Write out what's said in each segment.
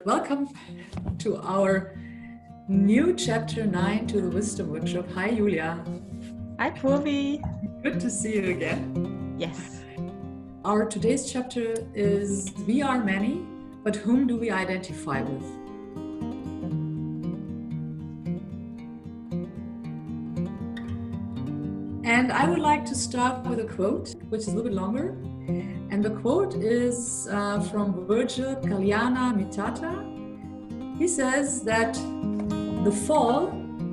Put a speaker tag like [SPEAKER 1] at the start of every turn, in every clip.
[SPEAKER 1] Welcome to our new chapter 9 to the Wisdom Workshop. Hi, Julia.
[SPEAKER 2] Hi, Purvi.
[SPEAKER 1] Good to see you again.
[SPEAKER 2] Yes.
[SPEAKER 1] Our today's chapter is We Are Many, but whom do we identify with? And I would like to start with a quote, which is a little bit longer. And the quote is from Virgil, Kalyana, Mittata. He says that the fall,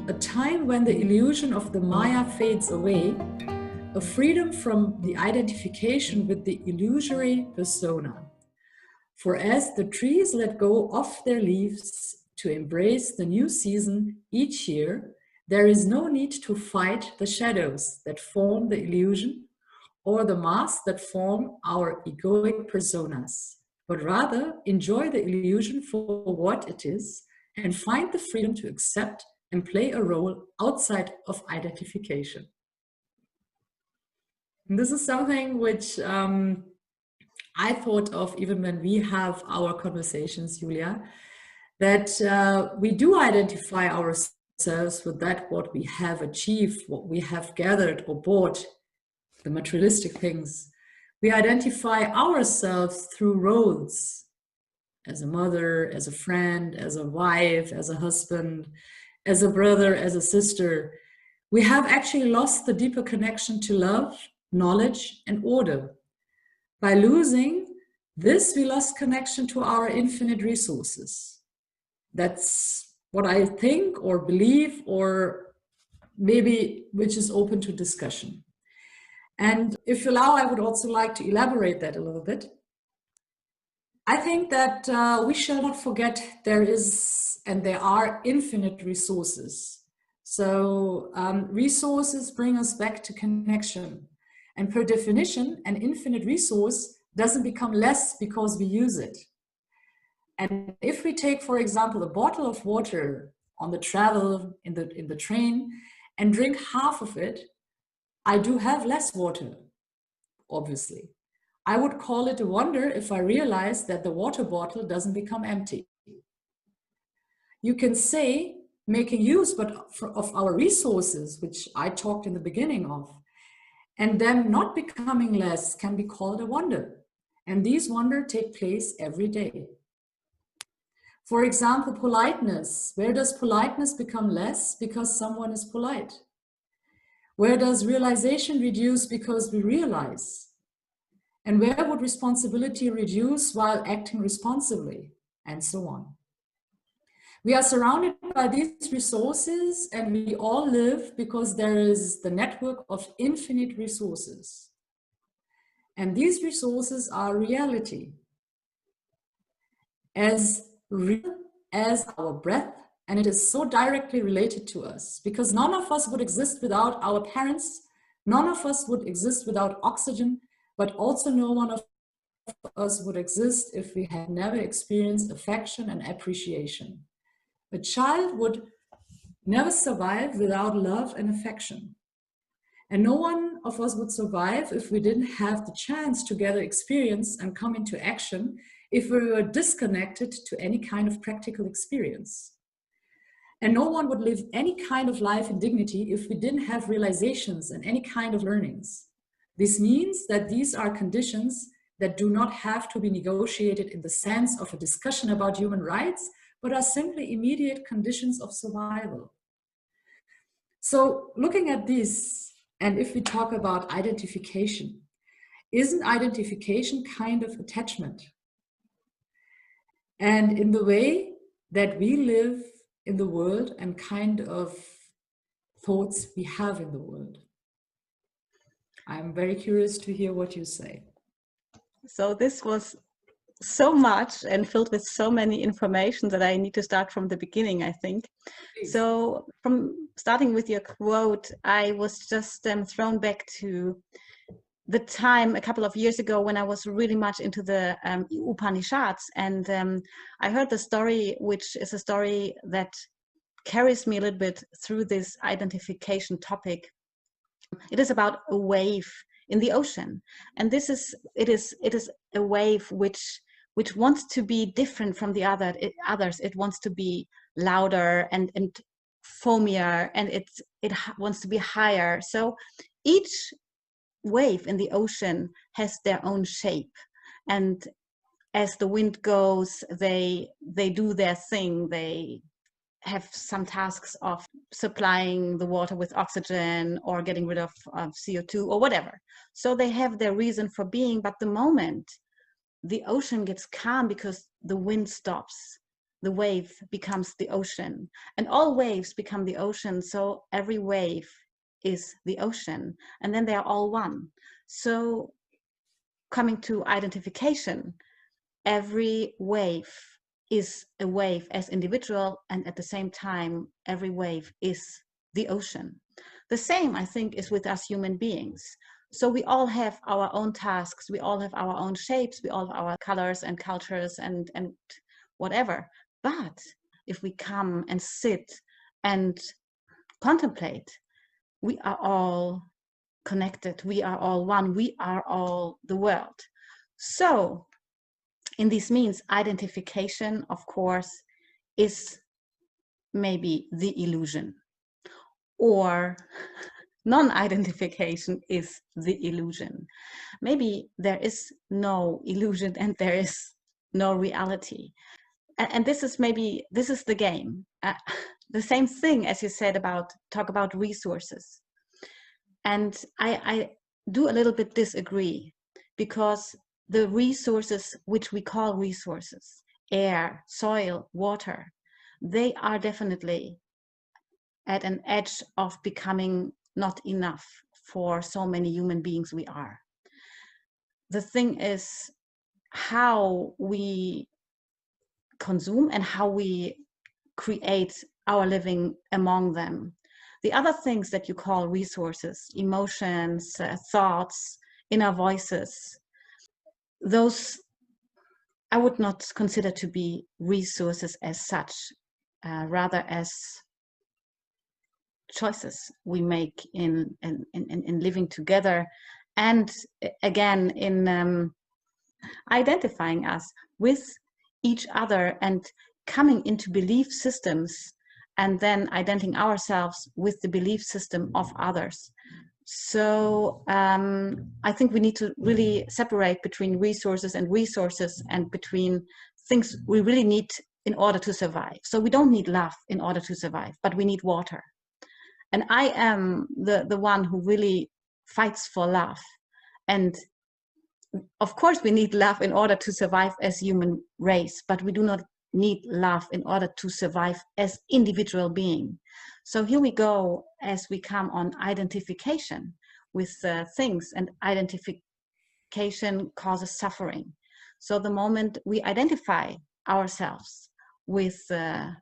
[SPEAKER 1] a time when the illusion of the Maya fades away, a freedom from the identification with the illusory persona. For as the trees let go of their leaves to embrace the new season each year, there is no need to fight the shadows that form the illusion or the masks that form our egoic personas, but rather enjoy the illusion for what it is and find the freedom to accept and play a role outside of identification. And this is something which I thought of even when we have our conversations, Julia, that we do identify ourselves with that what we have achieved, what we have gathered or bought, the materialistic things. We identify ourselves through roles, as a mother, as a friend, as a wife, as a husband, as a brother, as a sister. We have actually lost the deeper connection to love, knowledge, and order. By losing this, we lost connection to our infinite resources. That's what I think or believe, or maybe which is open to discussion. And if you allow, I would also like to elaborate that a little bit. I think that we shall not forget there is and there are infinite resources. So resources bring us back to connection. And per definition, an infinite resource doesn't become less because we use it. And if we take, for example, a bottle of water on the travel in the train and drink half of it, I do have less water, obviously. I would call it a wonder if I realize that the water bottle doesn't become empty. You can say making use of our resources, which I talked in the beginning of, and them not becoming less can be called a wonder. And these wonders take place every day. For example, politeness. Where does politeness become less? Because someone is polite. Where does realization reduce because we realize? And where would responsibility reduce while acting responsibly? And so on. We are surrounded by these resources and we all live because there is the network of infinite resources. And these resources are reality. As real as our breath, and it is so directly related to us because none of us would exist without our parents, none of us would exist without oxygen, but also no one of us would exist if we had never experienced affection and appreciation. A child would never survive without love and affection. And no one of us would survive if we didn't have the chance to gather experience and come into action if we were disconnected to any kind of practical experience. And no one would live any kind of life in dignity if we didn't have realizations and any kind of learnings. This means that these are conditions that do not have to be negotiated in the sense of a discussion about human rights, but are simply immediate conditions of survival. So looking at this, and if we talk about identification, isn't identification kind of attachment? And in the way that we live in the world and kind of thoughts we have in the world. I'm very curious to hear what you say.
[SPEAKER 2] So this was so much and filled with so many information that I need to start from the beginning, I think. Please. So from starting with your quote, I was just thrown back to the time a couple of years ago when I was really much into the Upanishads, and I heard the story, which is a story that carries me a little bit through this identification topic. It is about a wave in the ocean, and it is a wave which which wants to be different from the others. It wants to be louder and foamier, and it wants to be higher. So each wave in the ocean has their own shape, and as the wind goes, they do their thing. They have some tasks of supplying the water with oxygen or getting rid of CO2 or whatever. So they have their reason for being, but the moment the ocean gets calm because the wind stops, the wave becomes the ocean, and all waves become the ocean. So every wave is the ocean, and then they are all one. So coming to identification, every wave is a wave as individual, and at the same time, every wave is the ocean. The same, I think, is with us human beings. So we all have our own tasks, we all have our own shapes, we all have our colors and cultures and whatever. But if we come and sit and contemplate, we are all connected, we are all one, we are all the world. So in this means, identification, of course, is maybe the illusion, or non-identification is the illusion. Maybe there is no illusion and there is no reality. And this is the game. The same thing as you said talk about resources. And I do a little bit disagree, because the resources which we call resources, air, soil, water, they are definitely at an edge of becoming not enough for so many human beings we are. The thing is how we consume and how we create our living among them. The other things that you call resources, emotions, thoughts, inner voices, those I would not consider to be resources as such, rather as choices we make in living together, and again in identifying us with each other and coming into belief systems, and then identifying ourselves with the belief system of others. So I think we need to really separate between resources and between things we really need in order to survive. So we don't need love in order to survive, but we need water. And I am the one who really fights for love. And of course we need love in order to survive as human race, but we do not need love in order to survive as individual being. So here we go as we come on identification with things, and identification causes suffering. So the moment we identify ourselves with the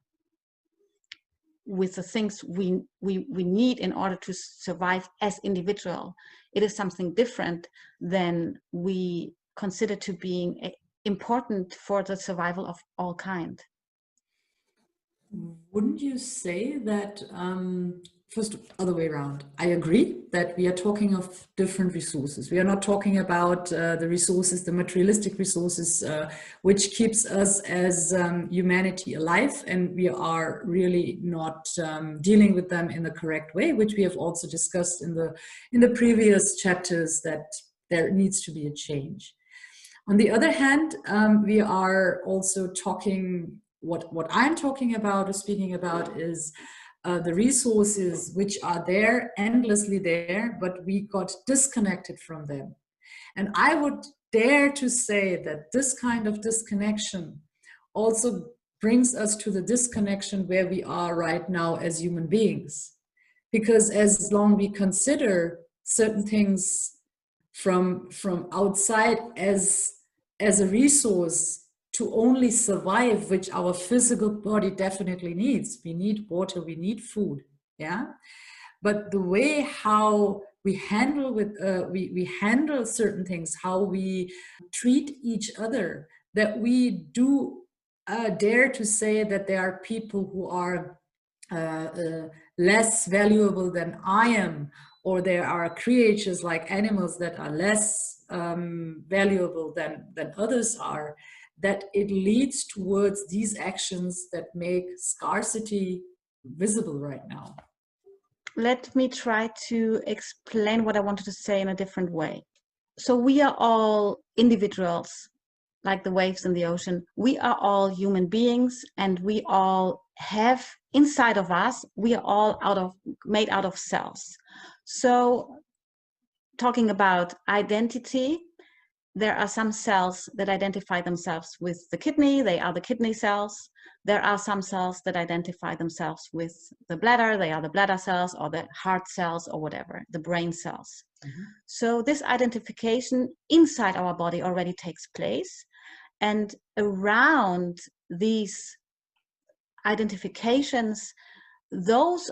[SPEAKER 2] things we need in order to survive as individual, it is something different than we consider to being important for the survival of all kind.
[SPEAKER 1] Wouldn't you say that, first, other way around, I agree that we are talking of different resources. We are not talking about the resources, the materialistic resources, which keeps us as humanity alive, and we are really not dealing with them in the correct way, which we have also discussed in the previous chapters, that there needs to be a change. On the other hand, we are also talking, what I'm talking about or speaking about is the resources which are there, endlessly there, but we got disconnected from them. And I would dare to say that this kind of disconnection also brings us to the disconnection where we are right now as human beings. Because as long we consider certain things from outside as a resource to only survive, which our physical body definitely needs. We need water, we need food, yeah? But the way how we handle we handle certain things, how we treat each other, that we do dare to say that there are people who are less valuable than I am, or there are creatures like animals that are less valuable than others are. that it leads towards these actions that make scarcity visible right now?
[SPEAKER 2] Let me try to explain what I wanted to say in a different way. So we are all individuals, like the waves in the ocean. We are all human beings, and we all have inside of us, we are all made out of cells. So talking about identity, there are some cells that identify themselves with the kidney, they are the kidney cells. There are some cells that identify themselves with the bladder, they are the bladder cells, or the heart cells, or whatever, the brain cells. Mm-hmm. So this identification inside our body already takes place, and around these identifications,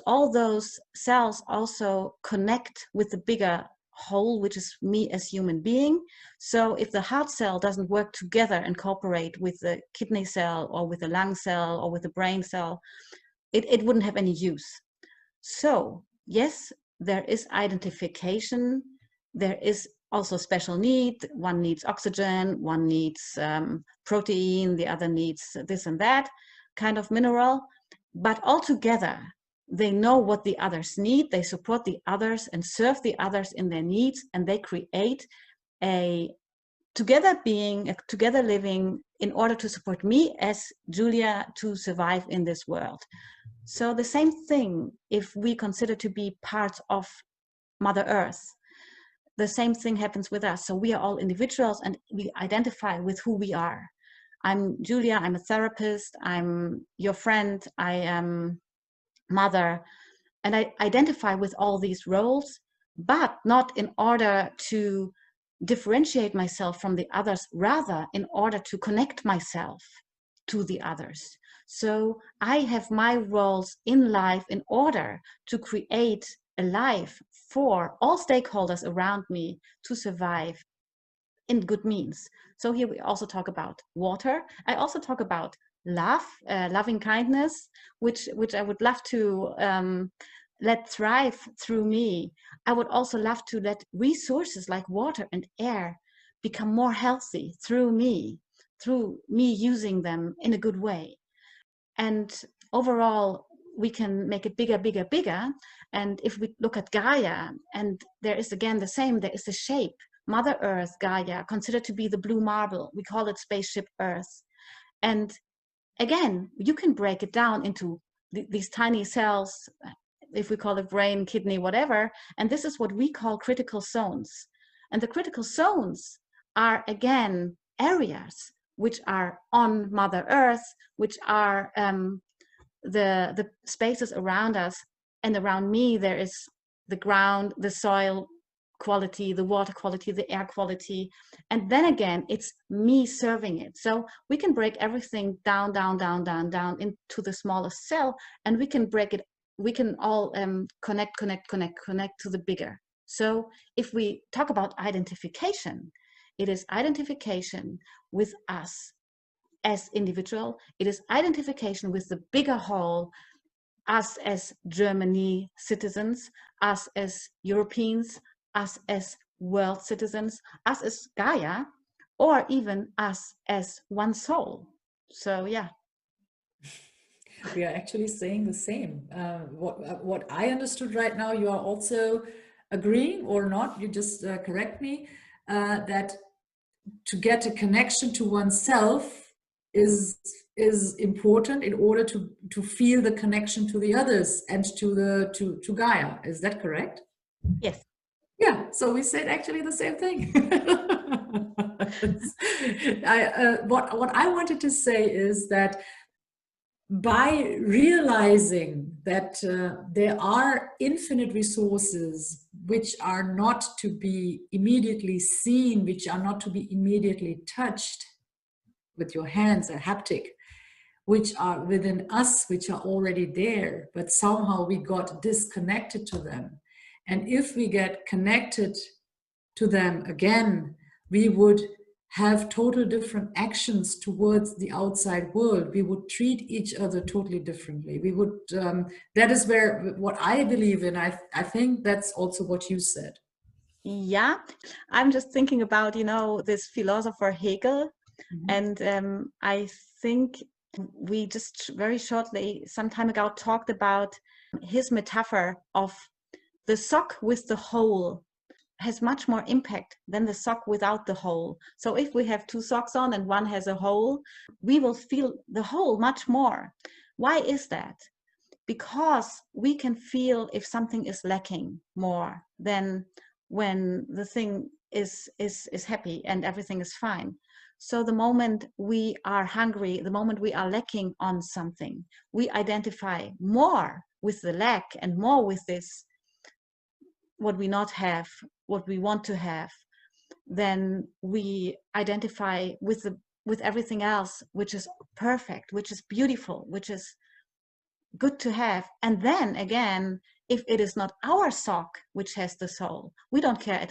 [SPEAKER 2] all those cells also connect with the bigger whole, which is me as human being. So if the heart cell doesn't work together and cooperate with the kidney cell or with the lung cell or with the brain cell, it wouldn't have any use. So yes, there is identification. There is also special need. One needs oxygen, one needs protein, the other needs this and that kind of mineral. But altogether, they know what the others need, they support the others and serve the others in their needs, and they create a together being, a together living in order to support me as Julia to survive in this world. So the same thing, if we consider to be parts of Mother Earth, the same thing happens with us. So we are all individuals and we identify with who we are. I'm Julia, I'm a therapist, I'm your friend, I am mother, and I identify with all these roles, but not in order to differentiate myself from the others, rather in order to connect myself to the others. So I have my roles in life in order to create a life for all stakeholders around me to survive in good means. So here we also talk about water. I also talk about love, loving kindness, which I would love to let thrive through me. I would also love to let resources like water and air become more healthy through me using them in a good way. And overall, we can make it bigger, bigger, bigger. And if we look at Gaia, and there is again the same, there is a shape. Mother Earth, Gaia, considered to be the blue marble. We call it spaceship Earth. And again, you can break it down into these tiny cells, if we call it brain, kidney, whatever. And this is what we call critical zones. And the critical zones are, again, areas which are on Mother Earth, which are the spaces around us. And around me, there is the ground, the soil quality, the water quality, the air quality. And then again, it's me serving it. So we can break everything down, down, down, down, down into the smallest cell, and we can break it, we can all connect to the bigger. So if we talk about identification, it is identification with us as individual. It is identification with the bigger whole, us as Germany citizens, us as Europeans, us as world citizens, us as Gaia, or even us as one soul. So yeah.
[SPEAKER 1] We are actually saying the same. What I understood right now, you are also agreeing or not, you just correct me, that to get a connection to oneself is important in order to feel the connection to the others and to Gaia. Is that correct?
[SPEAKER 2] Yes.
[SPEAKER 1] Yeah, so we said actually the same thing. What I wanted to say is that by realizing that there are infinite resources which are not to be immediately seen, which are not to be immediately touched with your hands, a haptic, which are within us, which are already there, but somehow we got disconnected to them. And if we get connected to them again, we would have total different actions towards the outside world. We would treat each other totally differently. We would, that is where, what I believe in, I think that's also what you said.
[SPEAKER 2] Yeah, I'm just thinking about, this philosopher Hegel, And I think we just very shortly some time ago talked about his metaphor of the sock with the hole has much more impact than the sock without the hole. So if we have two socks on and one has a hole, we will feel the hole much more. Why is that? Because we can feel if something is lacking more than when the thing is happy and everything is fine. So the moment we are hungry, the moment we are lacking on something, we identify more with the lack and more with this, what we not have, what we want to have, then we identify with everything else, which is perfect, which is beautiful, which is good to have. And then again, if it is not our sock which has the soul, we don't care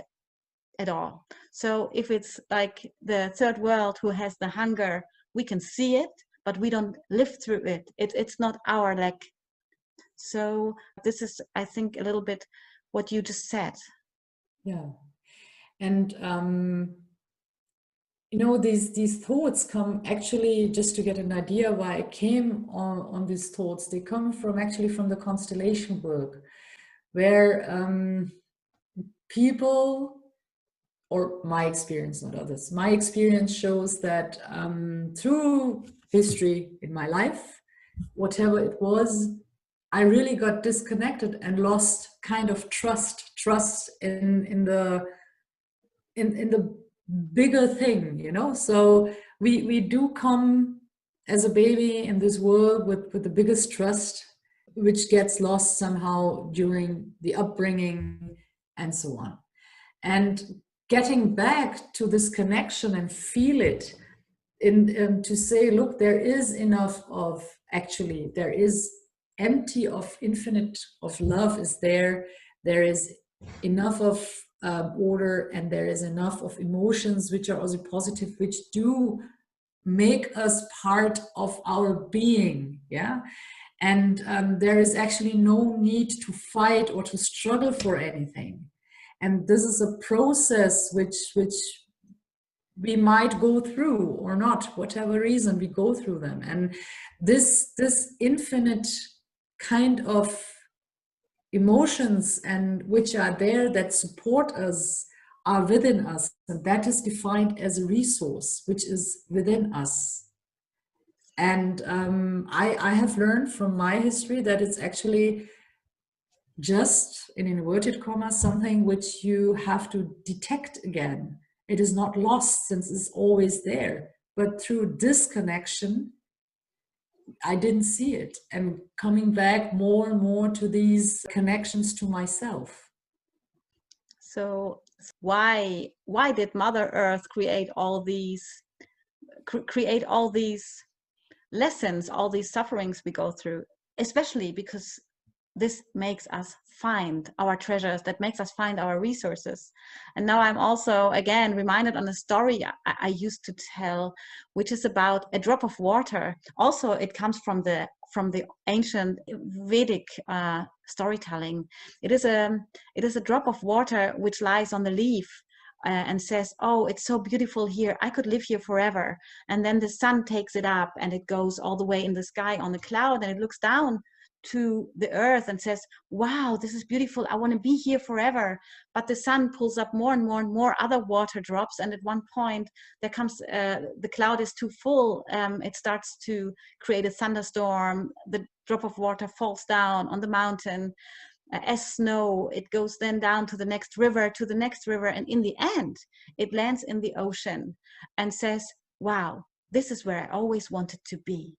[SPEAKER 2] at all. So if it's like the third world who has the hunger, we can see it, but we don't live through it. It's not our lack. So this is, I think, a little bit what you just said.
[SPEAKER 1] Yeah. And you know, these thoughts come actually, just to get an idea why I came on these thoughts, they come from actually from the constellation work, where people, or my experience, not others, my experience shows that through history in my life, whatever it was, I really got disconnected and lost kind of trust in the bigger thing, you know. So we do come as a baby in this world with the biggest trust, which gets lost somehow during the upbringing and so on. And getting back to this connection and feel it, in to say, look, there is enough of, actually there is empty of infinite of love is there. There is enough of order, and there is enough of emotions which are also positive, which do make us part of our being. Yeah. And there is actually no need to fight or to struggle for anything. And this is a process which we might go through or not, whatever reason we go through them. And this infinite kind of emotions and which are there that support us are within us, and that is defined as a resource which is within us. And I have learned from my history that it's actually just, in inverted commas, something which you have to detect again. It is not lost, since it's always there. But through disconnection, I didn't see it. And coming back more and more to these connections to myself.
[SPEAKER 2] So why did Mother Earth create all these lessons, all these sufferings we go through? Especially because this makes us find our treasures, that makes us find our resources. And now I'm also again reminded on a story I used to tell, which is about a drop of water. Also, it comes from the ancient Vedic storytelling. It is a drop of water which lies on the leaf and says, oh, it's so beautiful here, I could live here forever. And then the sun takes it up and it goes all the way in the sky on the cloud, and it looks down to the earth and says, wow, this is beautiful, I want to be here forever. But the sun pulls up more and more and more other water drops, and at one point there comes the cloud is too full, it starts to create a thunderstorm, the drop of water falls down on the mountain as snow, it goes then down to the next river, and in the end it lands in the ocean and says, wow, this is where I always wanted to be.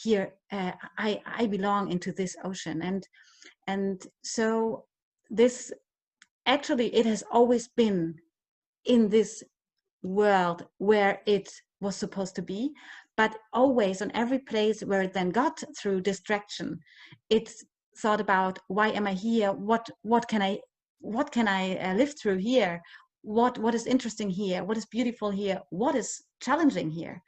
[SPEAKER 2] Here I belong into this ocean. And so this, actually, it has always been in this world where it was supposed to be, but always on every place where it then got through distraction, it's thought about, why am I here, what can I live through here, what is interesting here, what is beautiful here, what is challenging here.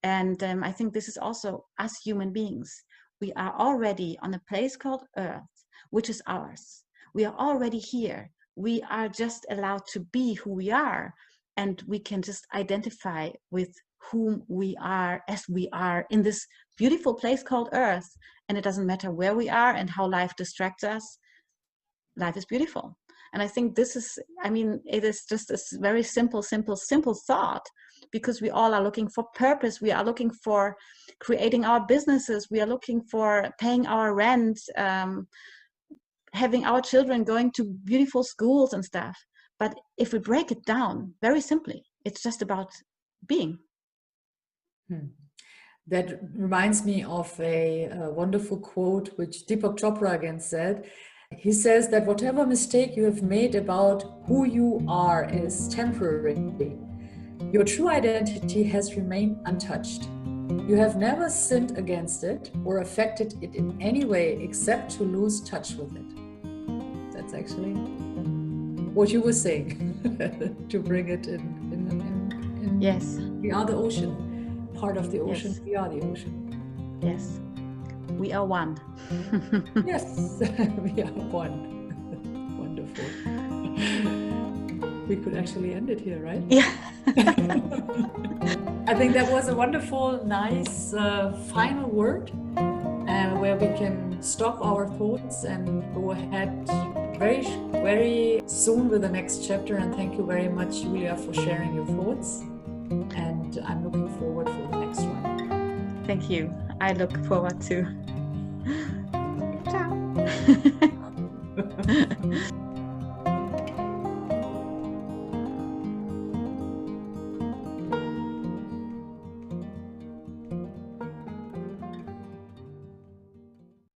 [SPEAKER 2] And I think this is also us human beings. We are already on a place called Earth, which is ours. We are already here. We are just allowed to be who we are, and we can just identify with whom we are as we are in this beautiful place called Earth. And it doesn't matter where we are and how life distracts us. Life is beautiful. And I think this is, I mean, it is just a very simple thought, because we all are looking for purpose. We are looking for creating our businesses. We are looking for paying our rent, having our children going to beautiful schools and stuff. But if we break it down very simply, it's just about being.
[SPEAKER 1] That reminds me of a wonderful quote which Deepak Chopra again said. He says that whatever mistake you have made about who you are is temporary. Your true identity has remained untouched. You have never sinned against it or affected it in any way except to lose touch with it. That's actually what you were saying, to bring it in.
[SPEAKER 2] Yes.
[SPEAKER 1] We are the ocean, part of the ocean. Yes. We are the ocean.
[SPEAKER 2] Yes. We are one.
[SPEAKER 1] Yes, we are one. Wonderful. We could actually end it here, right?
[SPEAKER 2] Yeah.
[SPEAKER 1] I think that was a wonderful, nice final word where we can stop our thoughts and go ahead very, very soon with the next chapter. And thank you very much, Julia, for sharing your thoughts. And I'm looking forward for the next one.
[SPEAKER 2] Thank you. I look forward to. Ciao.